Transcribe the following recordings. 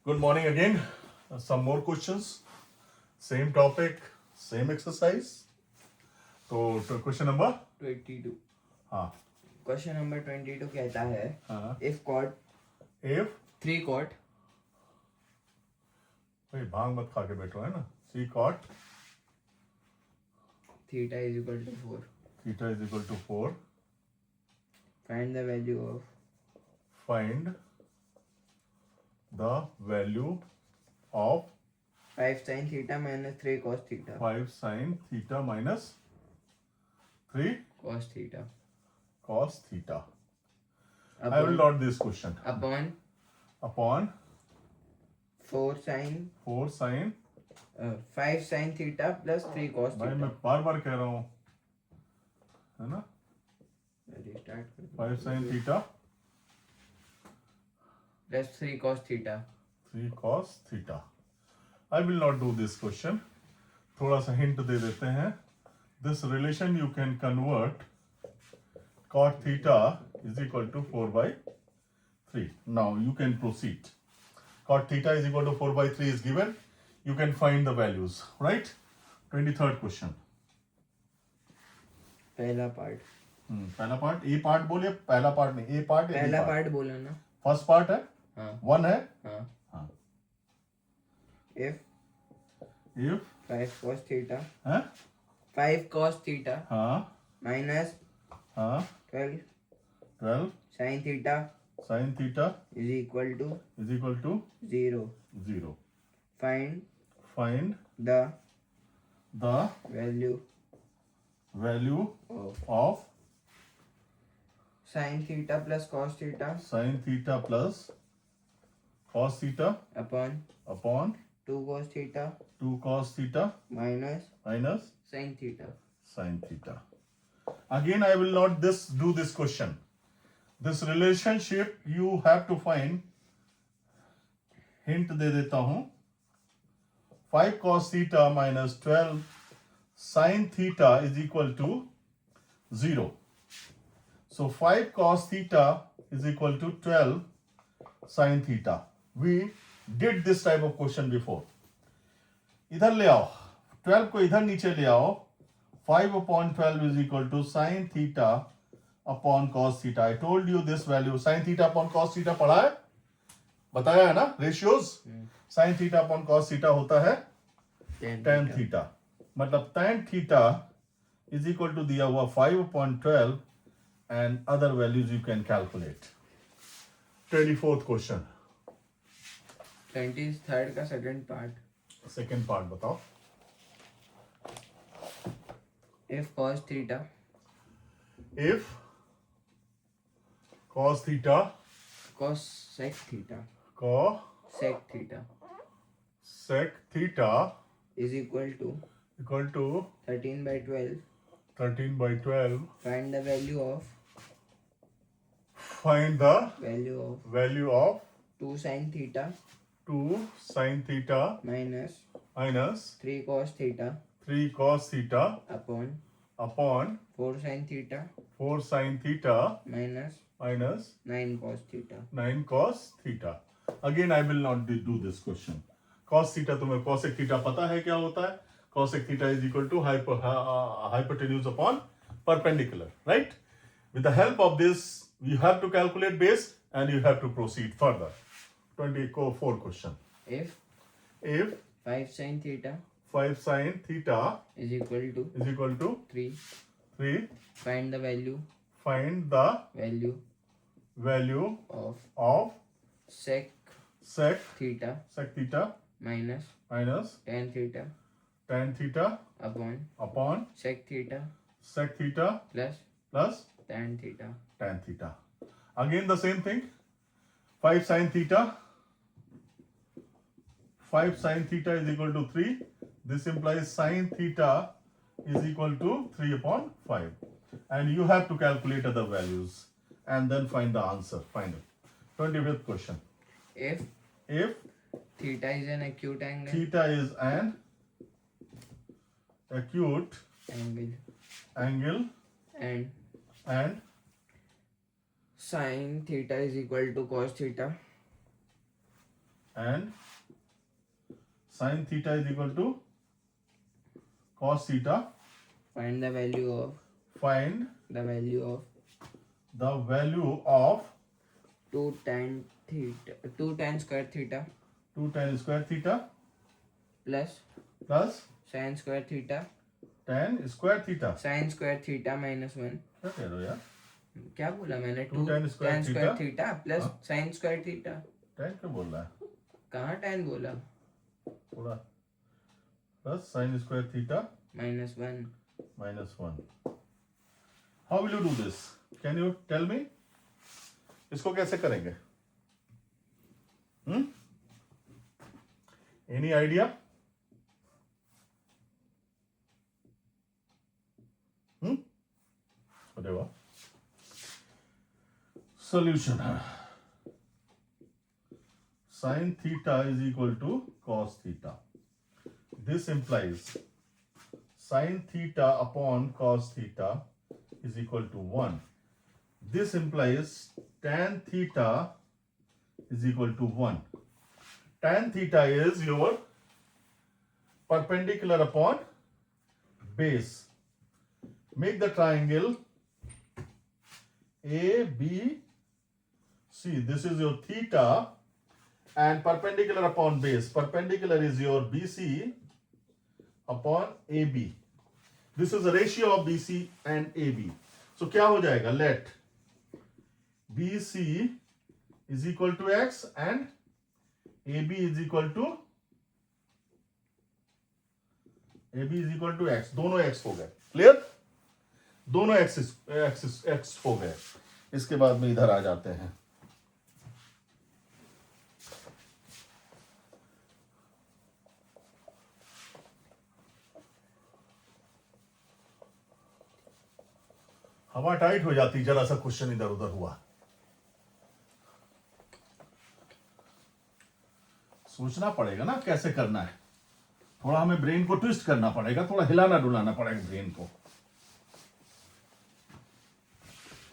Good morning again. Some more questions. Same topic, same exercise. तो question number 22 हाँ question number 22 कहता है हाँ इफ कॉट if 3 कॉट भाई भांग मत खा के बैठो है ना. C cot theta is equal to 4 theta is equal to 4. Find the value of Find the value of 5 sin theta minus 3 cos theta 5 sin theta minus 3 cos theta cos theta. I will not this question. Upon Upon 4 sin 4 sin 5 sin theta plus 3 cos भाई theta मैं बार बार कह रहा हूँ है ना. Restart कर 5 sin theta plus 3 cos theta 3 cos theta. I will not do this question. थोड़ा सा हिंट दे देते हैं. This relation you can convert cot theta is equal to 4 by 3. Now you can proceed. Cot theta is equal to 4 by 3 is given. You can find the values, right? 23rd question. पहला part पहला part A part बोलिए. पहला part नहीं, ए part. पहला part बोला ना. First part है. हाँ 1 है. हाँ हाँ. इफ If 5 cos थीटा है 5 cos थीटा हाँ माइनस हाँ 12 12 sin theta sin theta is equal to is equal to 0 0. Find Find the the value value of of sin theta plus cos theta sin theta plus cos theta upon upon 2 cos theta 2 cos theta minus minus sin theta. sin theta. Again, I will not do this question. This relationship you have to find. Hint दे देता हूँ. 5 cos theta minus 12 sin theta is equal to 0. So 5 cos theta is equal to 12 sin theta. We did this type of question before. इधर ले आओ. 12 को इधर नीचे ले आओ. 5 upon 12 is equal to sin theta upon cos theta. I told you this value. Sin theta upon cos theta पढ़ा है, बताया है ना. Ratios sin theta upon cos theta होता है tan theta. मतलब tan theta is equal to दिया हुआ 5 upon 12 and other values you can calculate. 24th question. 23rd का सेकंड पार्ट. Second part बताओ. If cos theta If cos theta cos sec theta cosec sec theta theta is equal to equal to 13 by 12. 13 by 12. Find the value of Value of 2 sin theta 2 sin theta minus minus 3 cos theta 3 cos theta upon upon 4 sin theta 4 sin theta minus minus 9 cos theta. 9 cos theta. Again, I will not do this question. Cos theta तुम्हें cosec theta पता है क्या होता है. Cosec theta is equal to hypotenuse upon perpendicular, right? With the help of this, you have to calculate base and you have to proceed further. 24 question. If If 5 sin theta 5 sin theta is equal to is equal to 3, 3, find the value find the value of sec sec theta theta minus minus tan theta tan theta upon sec theta plus plus tan theta. tan theta. Again the same thing. 5 sin theta. 5 sin theta is equal to 3. This implies sin theta is equal to 3 upon 5. And you have to calculate other values and then find the answer. Final. 25th question. If theta is an acute angle Theta is an acute angle and sin theta is equal to cos theta and sin theta is equal to cos theta. Find the value of Find the value of the value of 2 tan theta 2 tan square theta 2 tan square theta plus plus sin square theta tan square theta. sin square theta minus 1. क्या कह रहे हो यार? क्या बोला मैंने? 2 tan square tan square theta? theta plus हाँ? sin square theta. tan क्यों बोल रहा है? कहाँ tan बोला? थोड़ा plus sin square theta minus 1. minus 1. How will you do this? Can you tell me? इसको कैसे करेंगे? Any idea? अरे वाह. Solution. Sin theta is equal to cos theta. This implies sin theta upon cos theta is equal to 1. This implies tan theta is equal to 1. Tan theta is your perpendicular upon base. Make the triangle ABC. This is your theta and perpendicular upon base. Perpendicular is your BC upon AB. This is the ratio of BC and AB. So क्या हो जाएगा? Let BC is equal to x and AB is equal to x. दोनों x हो गए. Clear? दोनों x हो गए. इसके बाद में इधर आ जाते हैं. हवा टाइट हो जाती जरा सा क्वेश्चन इधर उधर हुआ. सोचना पड़ेगा ना कैसे करना है. थोड़ा हमें ब्रेन को ट्विस्ट करना पड़ेगा, थोड़ा हिलाना डुलाना पड़ेगा ब्रेन को.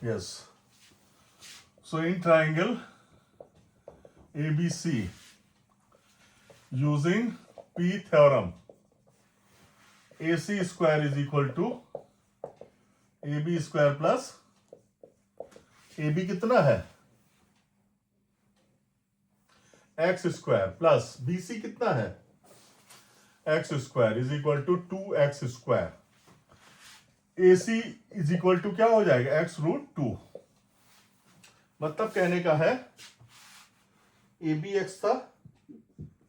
Yes. So in triangle ABC using P theorem AC square is equal to AB square plus AB कितना है? x स्क्वायर प्लस BC कितना है? x square is equal to 2x square. AC is equal to क्या हो जाएगा? x root 2. मतलब कहने का है AB x था,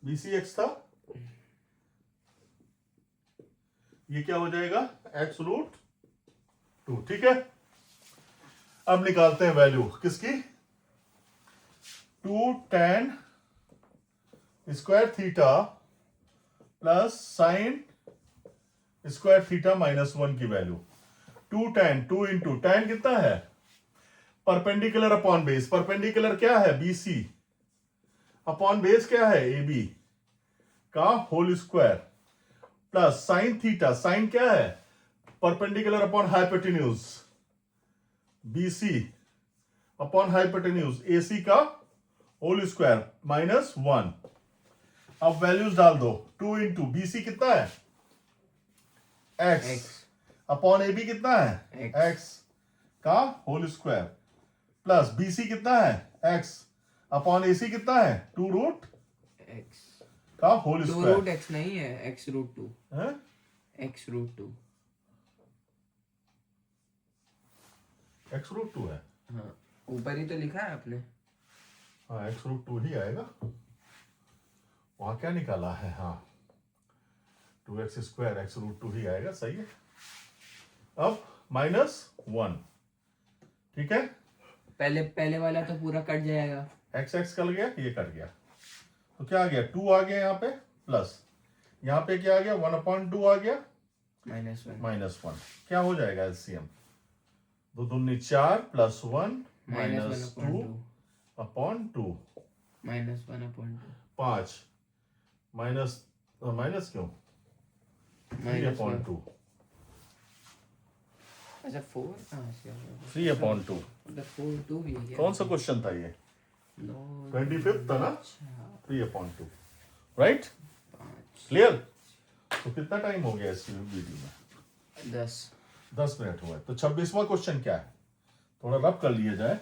BC x था, ये क्या हो जाएगा? x root 2. ठीक है. अब निकालते हैं वैल्यू किसकी? 2 tan square theta plus sign square theta minus 1 की वैल्यू. 2 tan 2 इंटू tan कितना है? Perpendicular upon base. परपेंडिकुलर क्या है? BC अपॉन बेस क्या है? AB का whole square plus sine theta. Sine क्या है? Perpendicular upon hypotenuse BC upon hypotenuse AC का होल स्क्वायर माइनस 1. अब वैल्यूज डाल दो. 2 इंटू BC कितना है? x अपॉन AB कितना है? x का होल स्क्वायर प्लस BC कितना है? x अपॉन AC कितना है? 2 रूट x का होल 2 स्क्वायर. रूट x नहीं है, x रूट 2. है? x root 2. x रूट 2 है. हाँ, ऊपर ही तो लिखा है आपने. हाँ, x रूट 2 ही आएगा. वहां क्या निकाला है? हाँ, 2x स्क्वायर x रूट 2 ही आएगा. सही है. अब माइनस 1. ठीक है. पहले वाला तो पूरा कट जाएगा. x कट गया, ये कट गया, तो क्या आ गया? 2 आ गया यहाँ पे प्लस यहाँ पे क्या आ गया? 1/2 आ गया माइनस 1. क्या हो जाएगा एलसीएम? 2 दूनी 4 plus 1 minus 2 upon 2 minus 1/2. 5 minus minus क्यों? 3/2. अच्छा 4. 3/2. मतलब 4 2 भी है. कौन सा क्वेश्चन था ये? 25th था ना, अच्छा 3/2, राइट? 5 क्लियर? तो कितना टाइम हो गया इस वीडियो में? 10 मिनट हुआ है। तो 26वां क्वेश्चन क्या है, थोड़ा रब कर लिया जाए।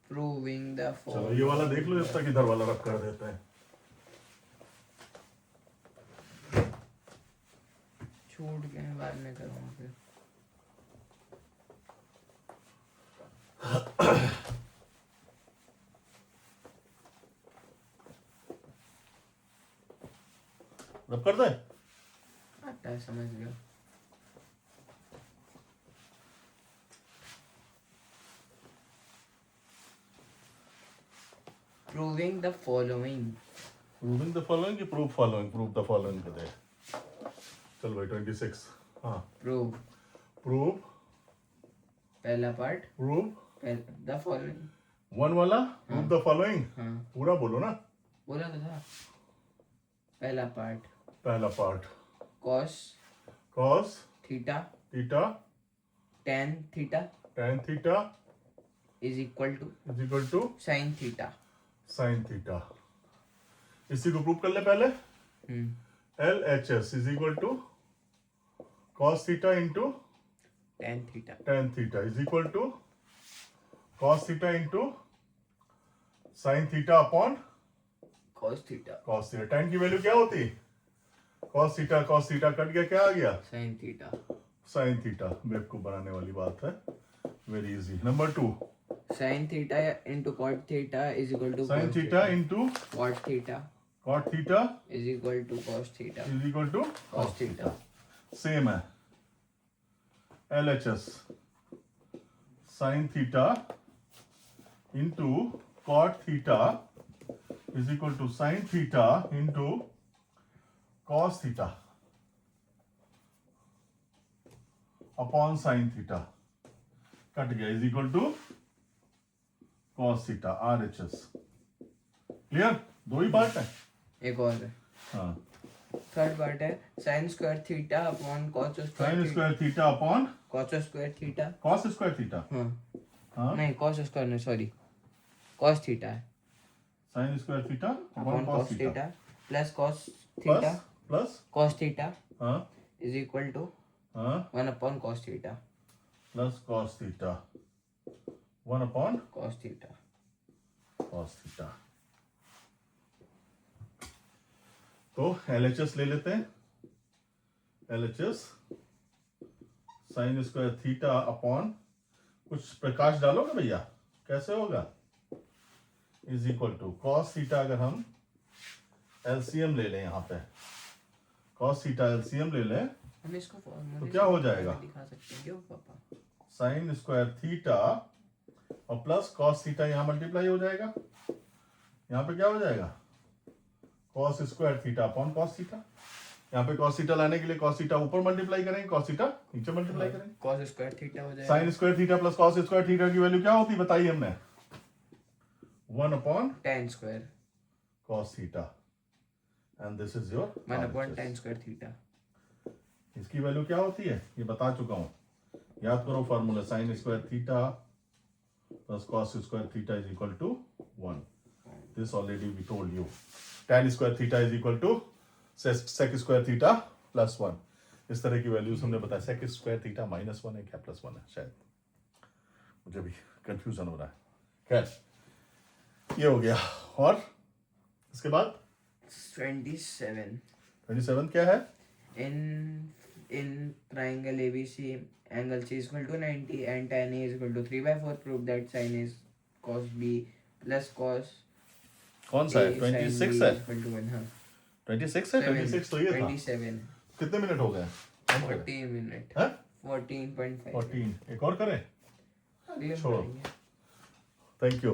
प्रूविंग द चलो ये वाला देख लो जब तक इधर वाला रब कर देते हैं। छूट गए, बाद में करूँगा फिर। रब कर दे। आता है, समझ गया। Proving the following. Proving the following की prove following, prove the following कर दे। चल भाई 26। हाँ, प्रूव प्रूव, पहला पार्ट, प्रूव द फॉलोइंग। 1 वाला, प्रूव द फॉलोइंग, हाँ पूरा बोलो ना। बोला तो था। पहला पार्ट, पहला part, cos cos theta theta tan theta tan theta is equal to sine theta. Sine theta. इसी को प्रूव कर ले पहले। LHS is equal to cos theta into tan theta tan theta is equal to cos theta into sine theta upon cos theta cos theta. tan की वैल्यू क्या होती? Cos theta cut गया, क्या आ गया? sin theta. Sine theta. बेवकूफ बनाने वाली बात है, very easy. Number 2, sin theta into cot theta is equal to sine theta into cot theta cot theta is equal to cos theta is equal to cos theta. Same है। LHS sine theta into cot theta is equal to sine theta into cos theta upon sine theta, cut गया, is equal to cos theta RHS। Clear? 2 he part है। एक और है, हाँ, third part है sin square theta upon cos sine square square theta upon cos square theta. Cos square theta. हाँ हाँ, नहीं, cos स्क्वायर नहीं, सॉरी, cos थीटा है sign square theta upon upon cos cos theta theta plus cos theta plus cos theta हाँ is equal to हाँ 1 upon cos theta plus cos theta 1 upon cos theta. Cos theta. तो LHS ले लेते हैं। LHS sine square theta upon, कुछ प्रकाश डालोगे भैया, कैसे होगा? Is equal to cos theta, अगर हम LCM ले लें, यहाँ पे कॉस थीटा LCM ले लें हम इसको फॉर्मूले तो क्या हो जाएगा? दिखा सकते हैं क्यों पापा? साइन स्क्वायर थीटा और प्लस कॉस थीटा यहाँ मल्टीप्लाई हो जाएगा। यहाँ पे क्या हो जाएगा? Cos square theta upon cos theta. यहाँ पे कॉस थीटा लाने के लिए कॉस थीटा ऊपर मल्टीप्लाई करेंगे, कॉस थीटा नीचे मल्टीप्लाई करेंगे। cos स्क्वायर थीटा हो जाएगा। Sign square theta plus cos square theta की वैल्यू क्या होती बताई हमने? 1 upon tan square cos theta and this is your 1 upon tan square theta. इसकी वैल्यू क्या होती है ये बता चुका हूं, याद करो formula. Sine square theta plus cos square theta is equal to 1। This already we told you. tan square theta is equal to sec square theta plus 1। इस तरह की वैल्यूज हमने बताया। sec स्क्वायर थीटा -1 है क्या +1 है, शायद मुझे भी कंफ्यूजन हो रहा है। खैर ये हो गया। और इसके बाद 27 क्या है? in triangle ABC angle C is equal to 90 and tan A is equal to 3/4. Prove that sin is cos B plus cos कौन सा है? A sin B 26 is है। equal to 1। हाँ 26 है। 26 तो ये था। 27 कितने मिनट हो गए? 14 मिनट हैं? 14.5। 14। एक और करें? अगले में छोड़ो। करेंगे। Thank you.